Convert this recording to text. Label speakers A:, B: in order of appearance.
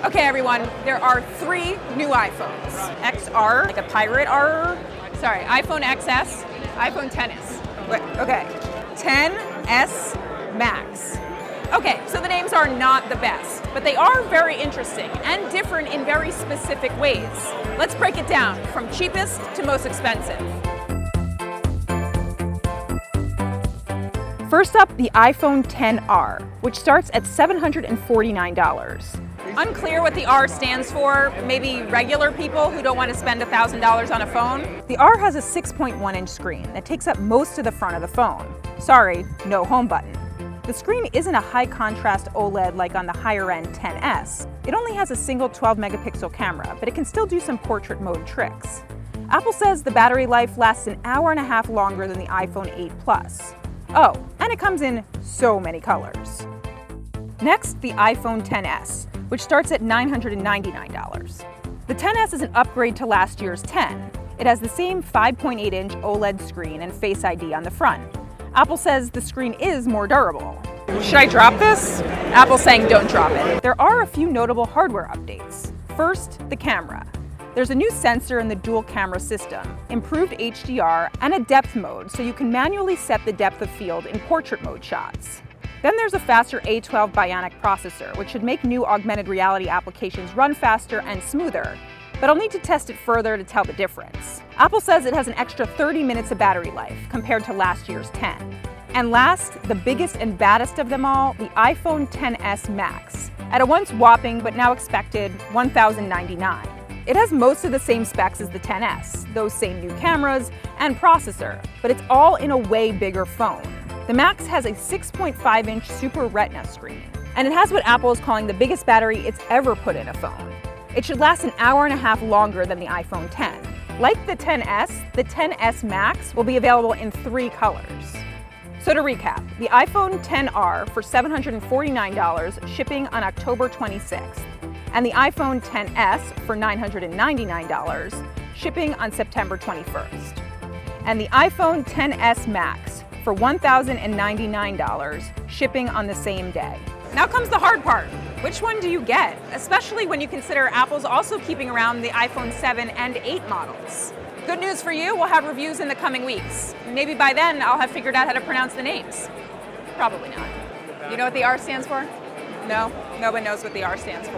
A: Okay, everyone, there are 3 new iPhones. XR, like a pirate R. Sorry, iPhone XS, iPhone XS. Wait, okay, XS Max. Okay, so the names are not the best, but they are very interesting and different in very specific ways. Let's break it down from cheapest to most expensive. First up, the iPhone XR, which starts at $749. Unclear what the R stands for. Maybe regular people who don't want to spend $1,000 on a phone. The R has a 6.1-inch screen that takes up most of the front of the phone. Sorry, no home button. The screen isn't a high-contrast OLED like on the higher-end XS. It only has a single 12-megapixel camera, but it can still do some portrait mode tricks. Apple says the battery life lasts an hour and a half longer than the iPhone 8 Plus. Oh, and it comes in so many colors. Next, the iPhone XS, which starts at $999. The XS is an upgrade to last year's 10. It has the same 5.8-inch OLED screen and Face ID on the front. Apple says the screen is more durable. Should I drop this? Apple's saying don't drop it. There are a few notable hardware updates. First, the camera. There's a new sensor in the dual camera system, improved HDR, and a depth mode so you can manually set the depth of field in portrait mode shots. Then there's a faster A12 Bionic processor, which should make new augmented reality applications run faster and smoother, but I'll need to test it further to tell the difference. Apple says it has an extra 30 minutes of battery life compared to last year's 10. And last, the biggest and baddest of them all, the iPhone XS Max, at a once whopping but now expected $1,099. It has most of the same specs as the XS, those same new cameras and processor, but it's all in a way bigger phone. The Max has a 6.5-inch Super Retina screen, and it has what Apple is calling the biggest battery it's ever put in a phone. It should last an hour and a half longer than the iPhone X. Like the XS, the XS Max will be available in 3 colors. So to recap, the iPhone XR for $749, shipping on October 26th, and the iPhone XS for $999, shipping on September 21st, and the iPhone XS Max for $1,099, shipping on the same day. Now comes the hard part. Which one do you get? Especially when you consider Apple's also keeping around the iPhone 7 and 8 models. Good news for you, we'll have reviews in the coming weeks. Maybe by then I'll have figured out how to pronounce the names. Probably not. You know what the R stands for? No? Nobody knows what the R stands for.